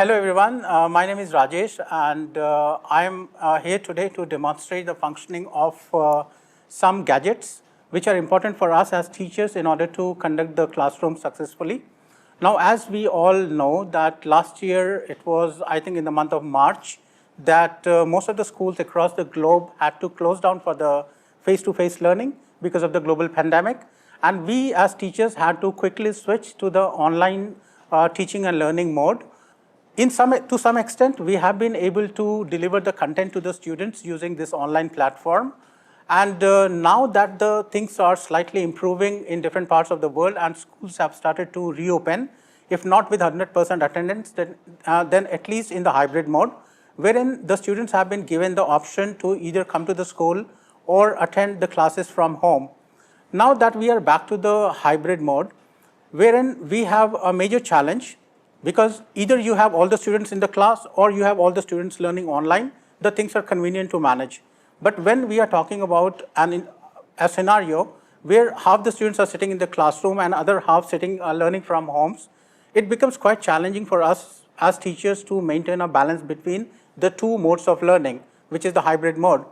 Hello everyone, my name is Rajesh and I am here today to demonstrate the functioning of some gadgets which are important for us as teachers in order to conduct the classroom successfully. Now, as we all know that last year, it was I think in the month of March, that most of the schools across the globe had to close down for the face-to-face learning because of the global pandemic. And we as teachers had to quickly switch to the online teaching and learning mode. To some extent, we have been able to deliver the content to the students using this online platform. And now that the things are slightly improving in different parts of the world and schools have started to reopen, if not with 100% attendance, then at least in the hybrid mode, wherein the students have been given the option to either come to the school or attend the classes from home. Now that we are back to the hybrid mode, wherein we have a major challenge, because either you have all the students in the class or you have all the students learning online, the things are convenient to manage. But when we are talking about a scenario where half the students are sitting in the classroom and other half sitting learning from homes, it becomes quite challenging for us as teachers to maintain a balance between the two modes of learning, which is the hybrid mode.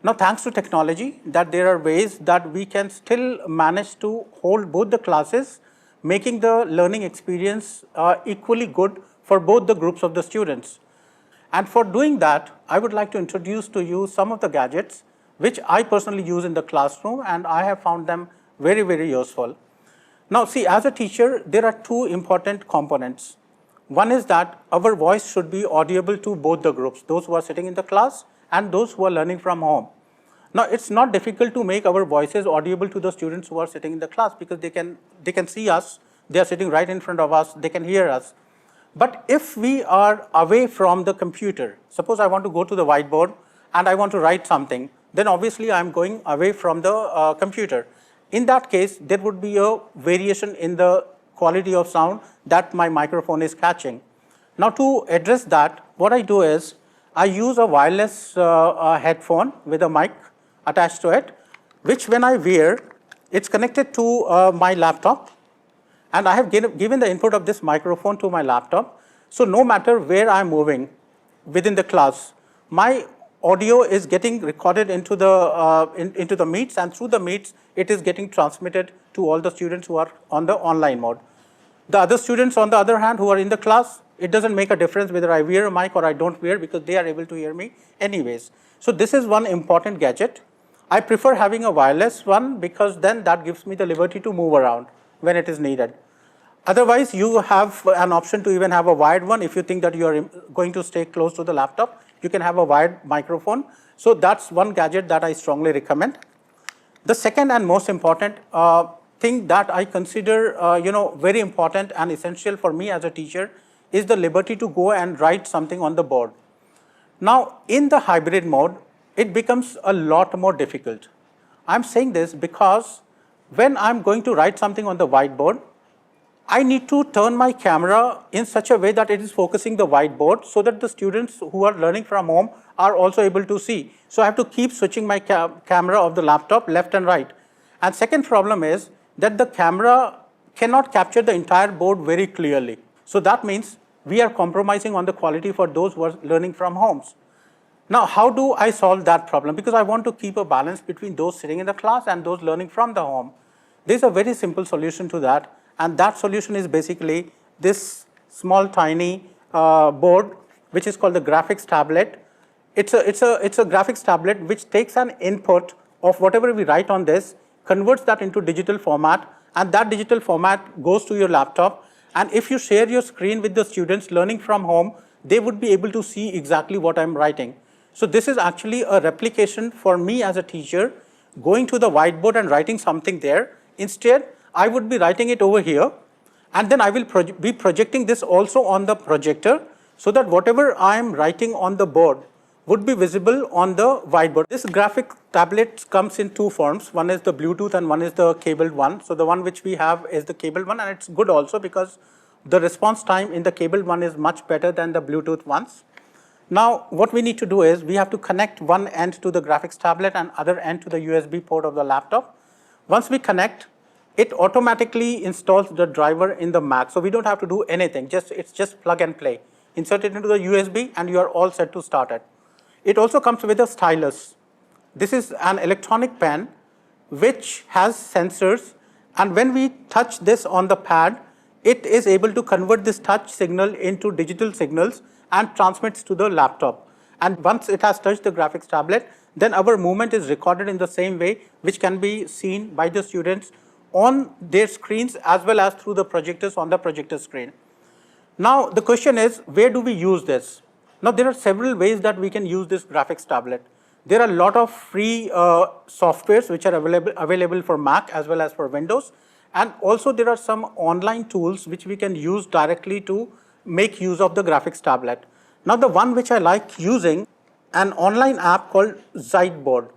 Now, thanks to technology, that there are ways that we can still manage to hold both the classes, making the learning experience equally good for both the groups of the students. And for doing that, I would like to introduce to you some of the gadgets which I personally use in the classroom, and I have found them very, very useful. Now, see, as a teacher, there are two important components. One is that our voice should be audible to both the groups, those who are sitting in the class and those who are learning from home. Now, it's not difficult to make our voices audible to the students who are sitting in the class because they can see us, they are sitting right in front of us, they can hear us. But if we are away from the computer, suppose I want to go to the whiteboard and I want to write something, then obviously I'm going away from the computer. In that case, there would be a variation in the quality of sound that my microphone is catching. Now, to address that, what I do is I use a wireless headphone with a mic attached to it, which when I wear, it's connected to my laptop, and I have given the input of this microphone to my laptop. So no matter where I'm moving within the class, my audio is getting recorded into the meets, and through the meets, it is getting transmitted to all the students who are on the online mode. The other students, on the other hand, who are in the class, it doesn't make a difference whether I wear a mic or I don't wear, because they are able to hear me anyways. So this is one important gadget. I prefer having a wireless one because then that gives me the liberty to move around when it is needed. Otherwise, you have an option to even have a wired one. If you think that you are going to stay close to the laptop, you can have a wired microphone. So that's one gadget that I strongly recommend. The second and most important thing that I consider very important and essential for me as a teacher is the liberty to go and write something on the board. Now, in the hybrid mode, it becomes a lot more difficult. I'm saying this because when I'm going to write something on the whiteboard, I need to turn my camera in such a way that it is focusing the whiteboard so that the students who are learning from home are also able to see. So I have to keep switching my camera of the laptop left and right. And second problem is that the camera cannot capture the entire board very clearly. So that means we are compromising on the quality for those who are learning from homes. Now, how do I solve that problem? Because I want to keep a balance between those sitting in the class and those learning from the home. There's a very simple solution to that, and that solution is basically this small, tiny board, which is called the graphics tablet. It's a graphics tablet which takes an input of whatever we write on this, converts that into digital format, and that digital format goes to your laptop. And if you share your screen with the students learning from home, they would be able to see exactly what I'm writing. So this is actually a replication for me as a teacher, going to the whiteboard and writing something there. Instead, I would be writing it over here, and then I will be projecting this also on the projector so that whatever I am writing on the board would be visible on the whiteboard. This graphic tablet comes in two forms. One is the Bluetooth and one is the cabled one. So the one which we have is the cabled one, and it's good also because the response time in the cabled one is much better than the Bluetooth ones. Now, what we need to do is we have to connect one end to the graphics tablet and other end to the USB port of the laptop. Once we connect, it automatically installs the driver in the Mac. So we don't have to do anything. It's just plug and play. insert it into the USB, and you are all set to start it. It also comes with a stylus. This is an electronic pen which has sensors, and when we touch this on the pad, it is able to convert this touch signal into digital signals and transmits to the laptop. And once it has touched the graphics tablet, then our movement is recorded in the same way, which can be seen by the students on their screens as well as through the projectors on the projector screen. Now, the question is, where do we use this? Now, there are several ways that we can use this graphics tablet. There are a lot of free softwares which are available for Mac as well as for Windows. And also there are some online tools which we can use directly to make use of the graphics tablet. Now, the one which I like using, an online app called Whiteboard.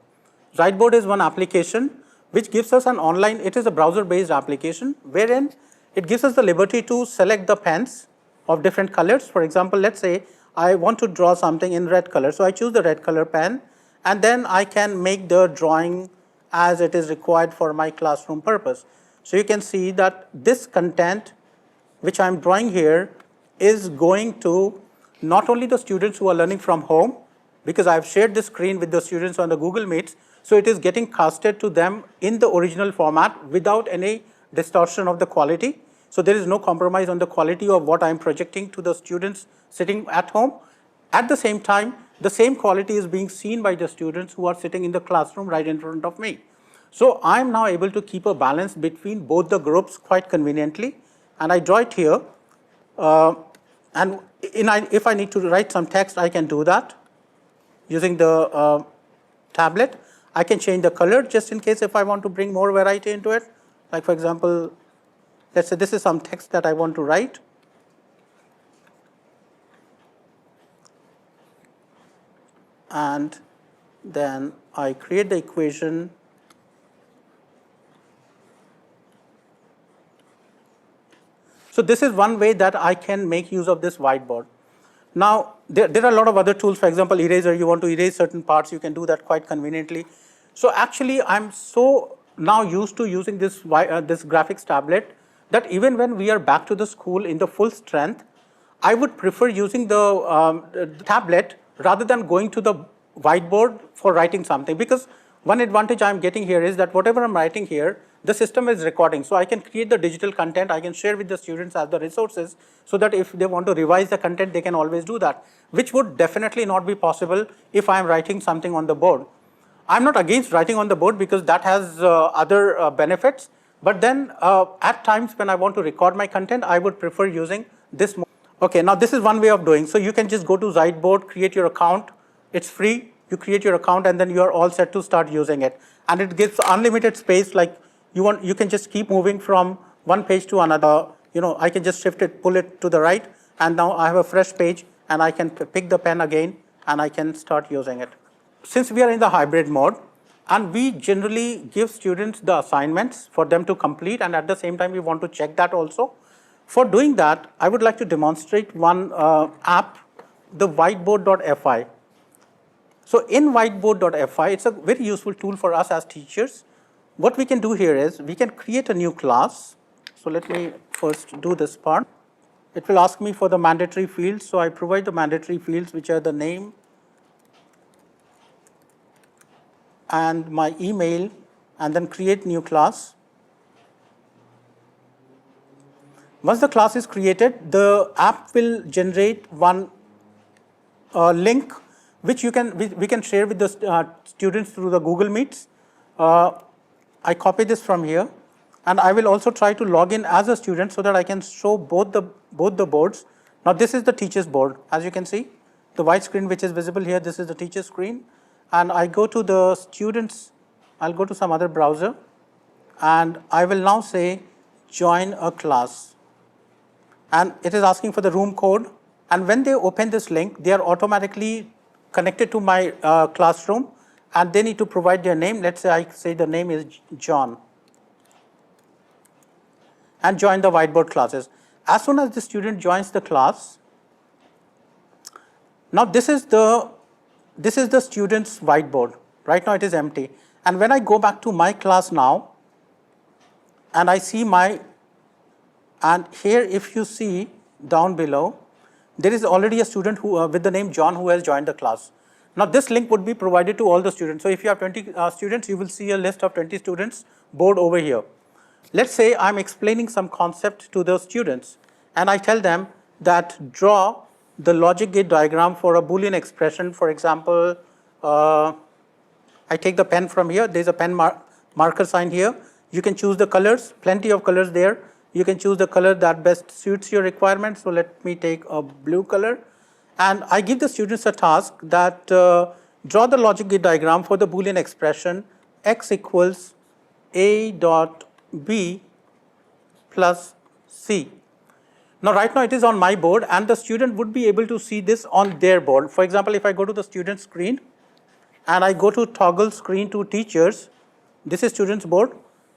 Whiteboard is one application which gives us an online, it is a browser-based application wherein it gives us the liberty to select the pens of different colors. For example, let's say I want to draw something in red color. So I choose the red color pen, and then I can make the drawing as it is required for my classroom purpose. So you can see that this content which I'm drawing here is going to not only the students who are learning from home, because I've shared the screen with the students on the Google Meets, so it is getting casted to them in the original format without any distortion of the quality. So there is no compromise on the quality of what I'm projecting to the students sitting at home. At the same time, the same quality is being seen by the students who are sitting in the classroom right in front of me. So I'm now able to keep a balance between both the groups quite conveniently, and I draw it here. And if I need to write some text, I can do that using the tablet. I can change the color just in case if I want to bring more variety into it. Like for example, let's say this is some text that I want to write. And then I create the equation. So this is one way that I can make use of this whiteboard. Now, there are a lot of other tools. For example, eraser, you want to erase certain parts, you can do that quite conveniently. So actually, I'm so now used to using this graphics tablet that even when we are back to the school in the full strength, I would prefer using the tablet rather than going to the whiteboard for writing something. Because one advantage I'm getting here is that whatever I'm writing here, the system is recording. So I can create the digital content, I can share with the students as the resources, so that if they want to revise the content, they can always do that, which would definitely not be possible if I'm writing something on the board. I'm not against writing on the board because that has other benefits, but then at times when I want to record my content, I would prefer using this. Okay, now this is one way of doing. So you can just go to Whiteboard, create your account. It's free. You create your account and then you are all set to start using it. And it gives unlimited space. Like you can just keep moving from one page to another. I can just shift it, pull it to the right, and now I have a fresh page and I can pick the pen again and I can start using it. Since we are in the hybrid mode, and we generally give students the assignments for them to complete, and at the same time we want to check that also. For doing that, I would like to demonstrate one app, the Whiteboard.fi. So in Whiteboard.fi, it's a very useful tool for us as teachers. What we can do here is we can create a new class. So let me first do this part. It will ask me for the mandatory fields. So I provide the mandatory fields, which are the name and my email, and then create new class. Once the class is created, the app will generate one link which we can share with the students through the Google Meets. I copy this from here, and I will also try to log in as a student so that I can show both the boards. Now this is the teacher's board. As you can see, the white screen which is visible here, this is the teacher's screen. And I go to the students, I'll go to some other browser, and I will now say join a class. And it is asking for the room code. And when they open this link, they are automatically connected to my classroom, and they need to provide their name. Let's say I say the name is John, and join the Whiteboard classes. As soon as the student joins the class, now this is the student's whiteboard. Right now it is empty. And when I go back to my class now, and I see and here if you see down below, there is already a student who, with the name John who has joined the class. Now this link would be provided to all the students. So if you have 20 students, you will see a list of 20 students board over here. Let's say I'm explaining some concept to the students and I tell them that draw the logic gate diagram for a Boolean expression. For example, I take the pen from here. There's a pen marker sign here. You can choose the colors, plenty of colors there. You can choose the color that best suits your requirements. So let me take a blue color. And I give the students a task that draw the logic gate diagram for the Boolean expression x equals a dot b plus c. Now right now it is on my board and the student would be able to see this on their board. For example, if I go to the student screen and I go to toggle screen to teachers, this is student's board.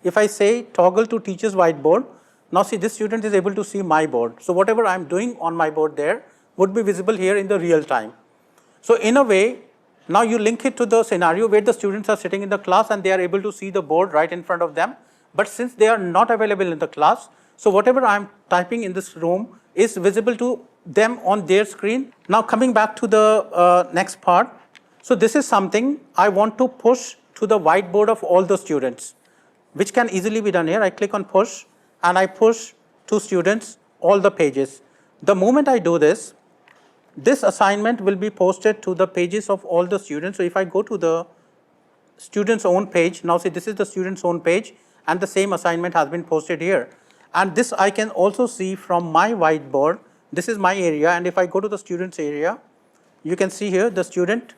If I say toggle to teachers whiteboard, now see this student is able to see my board. So whatever I'm doing on my board there would be visible here in the real time. So in a way, now you link it to the scenario where the students are sitting in the class and they are able to see the board right in front of them. But since they are not available in the class, so whatever I'm typing in this room is visible to them on their screen. Now coming back to the next part. So this is something I want to push to the whiteboard of all the students, which can easily be done here. I click on push and I push to students all the pages. The moment I do this, this assignment will be posted to the pages of all the students. So if I go to the student's own page, now see this is the student's own page and the same assignment has been posted here. And this I can also see from my whiteboard. This is my area and if I go to the student's area, you can see here the student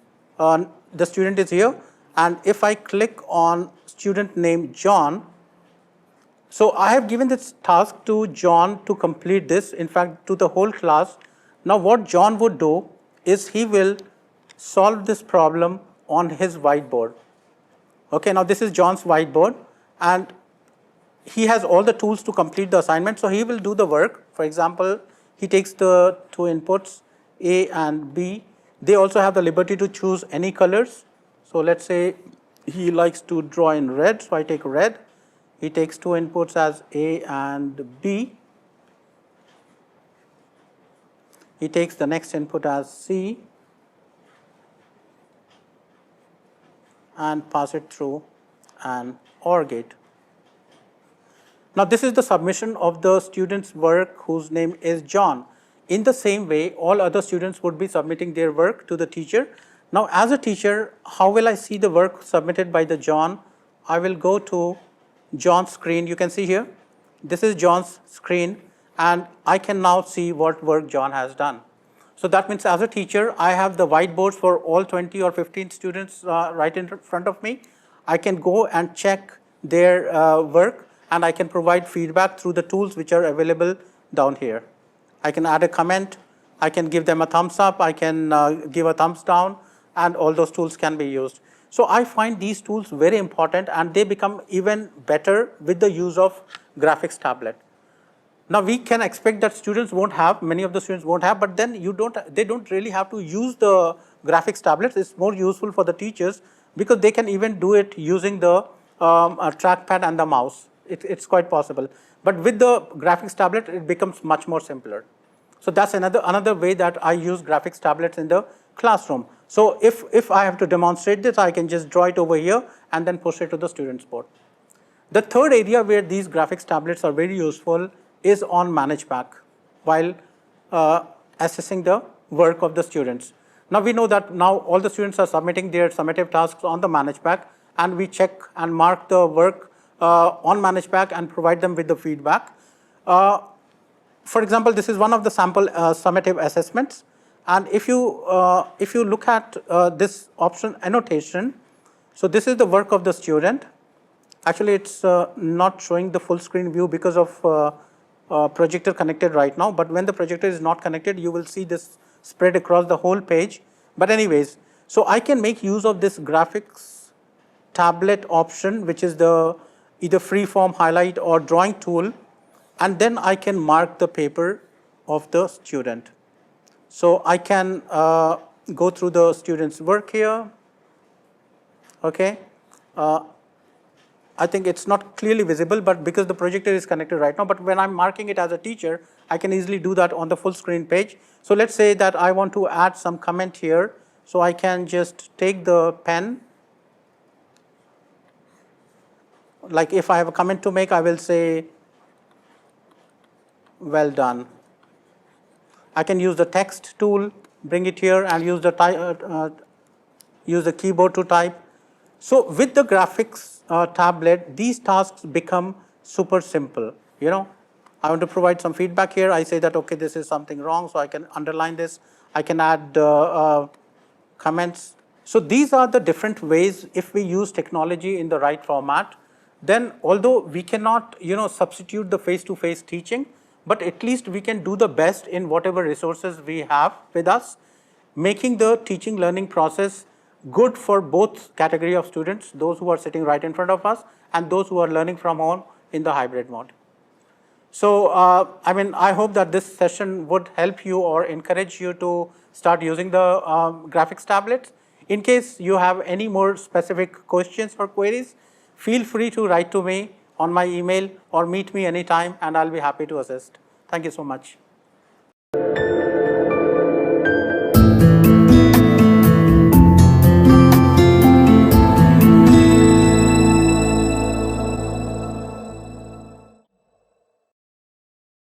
is here. And if I click on student name John, so I have given this task to John to complete this, in fact to the whole class. Now what John would do is he will solve this problem on his whiteboard. Okay, now this is John's whiteboard and he has all the tools to complete the assignment. So he will do the work. For example, he takes the two inputs A and B. They also have the liberty to choose any colors. So let's say he likes to draw in red, so I take red. He takes two inputs as A and B. He takes the next input as C and pass it through an OR gate. Now this is the submission of the student's work whose name is John. In the same way, all other students would be submitting their work to the teacher. Now as a teacher, how will I see the work submitted by the John? I will go to John's screen. You can see here, this is John's screen and I can now see what work John has done. So that means as a teacher, I have the whiteboards for all 20 or 15 students right in front of me. I can go and check their work and I can provide feedback through the tools which are available down here. I can add a comment, I can give them a thumbs up, I can give a thumbs down, and all those tools can be used. So I find these tools very important and they become even better with the use of graphics tablet. Now we can expect that students won't have, many of the students won't have, but then they don't really have to use the graphics tablets. It's more useful for the teachers because they can even do it using the trackpad and the mouse. It's quite possible. But with the graphics tablet, it becomes much more simpler. So that's another way that I use graphics tablets in the classroom. So if I have to demonstrate this, I can just draw it over here and then push it to the student's board. The third area where these graphics tablets are very useful is on Manage Pack while assessing the work of the students. Now we know that now all the students are submitting their summative tasks on the Manage Pack and we check and mark the work on Manage Pack and provide them with the feedback. For example, this is one of the sample summative assessments. And if you look at this option annotation, so this is the work of the student. Actually, it's not showing the full screen view because of projector connected right now. But when the projector is not connected, you will see this spread across the whole page. But anyways, so I can make use of this graphics tablet option, which is the either freeform highlight or drawing tool, and then I can mark the paper of the student. So I can go through the student's work here. Okay. I think it's not clearly visible, but because the projector is connected right now, but when I'm marking it as a teacher, I can easily do that on the full screen page. So let's say that I want to add some comment here. So I can just take the pen. Like if I have a comment to make, I will say, well done. I can use the text tool, bring it here, and use the keyboard to type. So with the graphics tablet, these tasks become super simple. I want to provide some feedback here. I say that, okay, this is something wrong, so I can underline this. I can add comments. So these are the different ways. If we use technology in the right format, then although we cannot substitute the face-to-face teaching, but at least we can do the best in whatever resources we have with us, making the teaching learning process good for both category of students, those who are sitting right in front of us and those who are learning from home in the hybrid mode. So, I hope that this session would help you or encourage you to start using the graphics tablets. In case you have any more specific questions or queries, feel free to write to me on my email or meet me anytime, and I'll be happy to assist. Thank you so much.